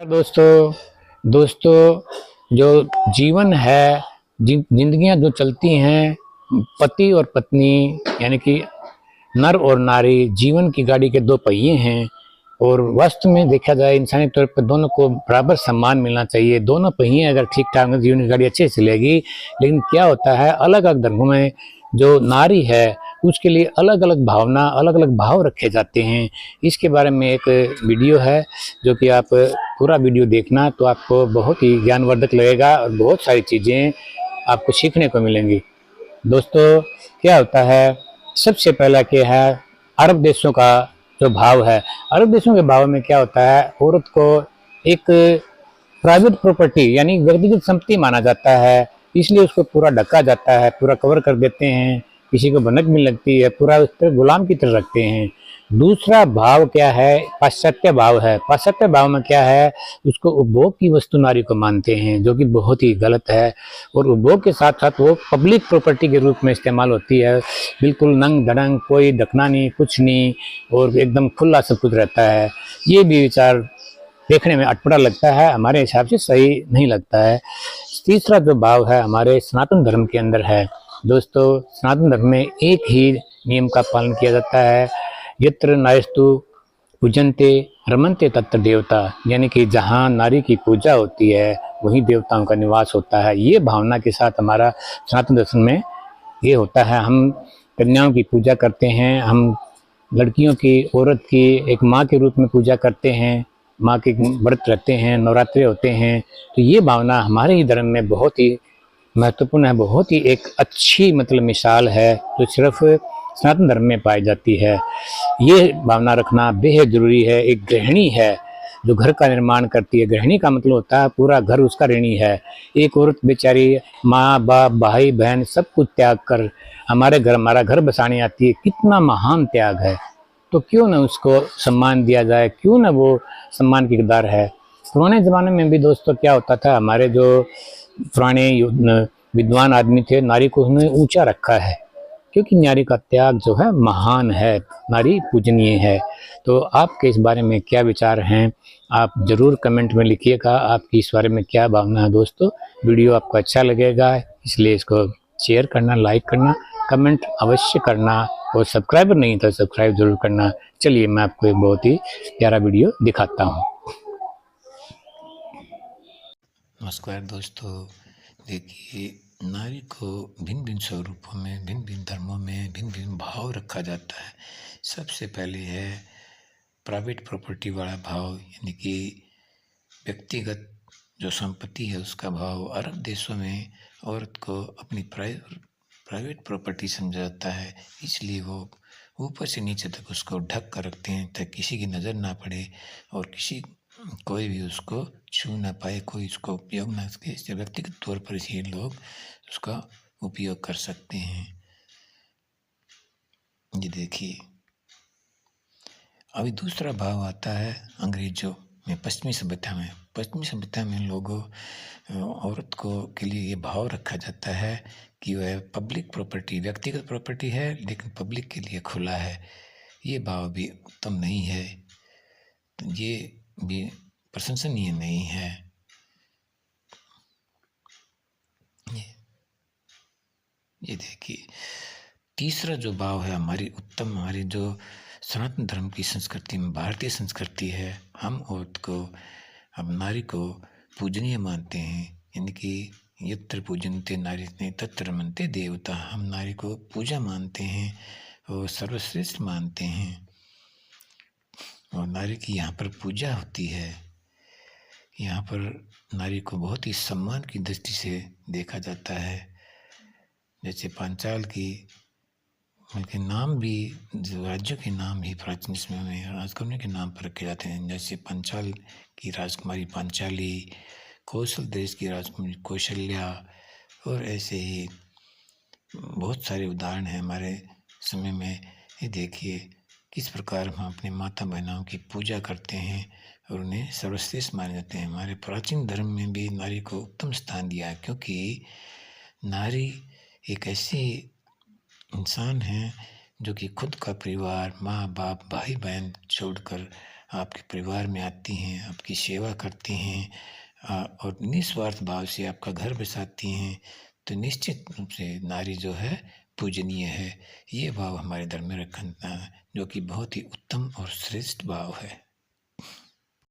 दोस्तों दोस्तों जो जीवन है, जिंदगियां जो चलती हैं, पति और पत्नी यानी कि नर और नारी जीवन की गाड़ी के दो पहिए हैं। और वास्तव में देखा जाए इंसानी तौर पर दोनों को बराबर सम्मान मिलना चाहिए। दोनों पहिए अगर ठीक ठाक हों जीवन की गाड़ी अच्छे से चलेगी। लेकिन क्या होता है, अलग अलग धर्मों में जो नारी है उसके लिए अलग अलग भावना, अलग अलग भाव रखे जाते हैं। इसके बारे में एक वीडियो है जो कि आप पूरा वीडियो देखना तो आपको बहुत ही ज्ञानवर्धक लगेगा और बहुत सारी चीज़ें आपको सीखने को मिलेंगी। दोस्तों क्या होता है, सबसे पहला क्या है, अरब देशों का जो भाव है। अरब देशों के भाव में क्या होता है, औरत को एक प्राइवेट प्रॉपर्टी यानी व्यक्तिगत संपत्ति माना जाता है। इसलिए उसको पूरा ढका जाता है, पूरा कवर कर देते हैं। किसी को भनक भी लगती है, पूरा उस पर गुलाम की तरह रखते हैं। दूसरा भाव क्या है, पाश्चात्य भाव है। पाश्चात्य भाव में क्या है, उसको उपभोग की वस्तु नारी को मानते हैं, जो कि बहुत ही गलत है। और उपभोग के साथ साथ वो पब्लिक प्रॉपर्टी के रूप में इस्तेमाल होती है। बिल्कुल नंग धड़ंग, कोई ढकना नहीं, कुछ नहीं, और एकदम खुला सब कुछ रहता है। ये भी विचार देखने में अटपटा लगता है, हमारे हिसाब से सही नहीं लगता है। तीसरा जो भाव है हमारे सनातन धर्म के अंदर है। दोस्तों सनातन धर्म में एक ही नियम का पालन किया जाता है, यत्र नायस्तु पूजन्ते रमन्ते तत्र देवता, यानी कि जहाँ नारी की पूजा होती है वहीं देवताओं का निवास होता है। ये भावना के साथ हमारा सनातन दर्शन में ये होता है। हम कन्याओं की पूजा करते हैं, हम लड़कियों की, औरत की एक माँ के रूप में पूजा करते हैं, माँ के व्रत रहते हैं, नवरात्रे होते हैं। तो ये भावना हमारे ही धर्म में बहुत ही महत्वपूर्ण है, बहुत ही एक अच्छी मतलब मिसाल है जो सिर्फ सनातन धर्म में पाई जाती है। ये भावना रखना बेहद जरूरी है। एक गृहिणी है जो घर का निर्माण करती है, गृहिणी का मतलब होता है पूरा घर उसका ऋणी है। एक औरत बेचारी माँ बाप भाई बहन सब कुछ त्याग कर हमारे घर, हमारा घर बसाने आती है, कितना महान त्याग है। तो क्यों ना उसको सम्मान दिया जाए, क्यों ना वो सम्मान की हकदार है। पुराने ज़माने में भी दोस्तों क्या होता था, हमारे जो पुराने विद्वान आदमी थे, नारी को उन्होंने ऊंचा रखा है, क्योंकि नारी का त्याग जो है महान है, नारी पूजनीय है। तो आपके इस बारे में क्या विचार हैं, आप ज़रूर कमेंट में लिखिएगा, आपकी इस बारे में क्या भावना है। दोस्तों वीडियो आपको अच्छा लगेगा इसलिए इसको शेयर करना, लाइक करना, कमेंट अवश्य करना, और सब्सक्राइबर नहीं तो सब्सक्राइब जरूर करना। चलिए मैं आपको एक बहुत ही प्यारा वीडियो दिखाता हूँ। नमस्कार दोस्तों, देखिए नारी को भिन्न भिन्न स्वरूपों में, भिन्न भिन्न धर्मों में भिन्न भिन्न भाव रखा जाता है। सबसे पहले है प्राइवेट प्रॉपर्टी वाला भाव, यानी कि व्यक्तिगत जो संपत्ति है उसका भाव। अरब देशों में औरत को अपनी प्राइवेट प्रॉपर्टी समझा जाता है, इसलिए वो ऊपर से नीचे तक उसको ढक कर रखते हैं ताकि किसी की नज़र ना पड़े और कोई भी उसको छू ना पाए, कोई उसका उपयोग ना सके। इससे व्यक्तिगत तौर पर ही लोग उसका उपयोग कर सकते हैं। ये देखिए, अभी दूसरा भाव आता है अंग्रेजों में, पश्चिमी सभ्यता में। पश्चिमी सभ्यता में लोगों औरत को के लिए ये भाव रखा जाता है कि वह पब्लिक प्रॉपर्टी, व्यक्तिगत प्रॉपर्टी है लेकिन पब्लिक के लिए खुला है। ये भाव भी उत्तम नहीं है, तो ये भी प्रशंसनीय नहीं है। ये देखिए, तीसरा जो भाव है हमारी उत्तम, हमारी जो सनातन धर्म की संस्कृति में, भारतीय संस्कृति है, हम औरत को, हम नारी को पूजनीय मानते हैं, यानी कि यत्र पूजन्ते नारी तत्र रमन्ते देवता। हम नारी को पूजा मानते हैं और सर्वश्रेष्ठ मानते हैं, और नारी की यहाँ पर पूजा होती है। यहाँ पर नारी को बहुत ही सम्मान की दृष्टि से देखा जाता है। जैसे पांचाल की उनके नाम भी, जो राज्यों के नाम भी प्राचीन समय में राजकुमारी के नाम पर रखे जाते हैं। जैसे पंचाल की राजकुमारी पांचाली, कौशल देश की राजकुमारी कौशल्या, और ऐसे ही बहुत सारे उदाहरण हैं हमारे समय में। ये देखिए किस प्रकार हम अपने माता बहनों की पूजा करते हैं और उन्हें सर्वश्रेष्ठ माने जाते हैं। हमारे प्राचीन धर्म में भी नारी को उत्तम स्थान दिया है, क्योंकि नारी एक ऐसी इंसान है जो कि खुद का परिवार, माँ बाप भाई बहन छोड़कर आपके परिवार में आती हैं, आपकी सेवा करती हैं और निस्वार्थ भाव से आपका घर बसाती हैं, तो निश्चित रूप से नारी जो है पूजनीय है। ये भाव हमारे धर्म में रखना जो कि बहुत ही उत्तम और श्रेष्ठ भाव है।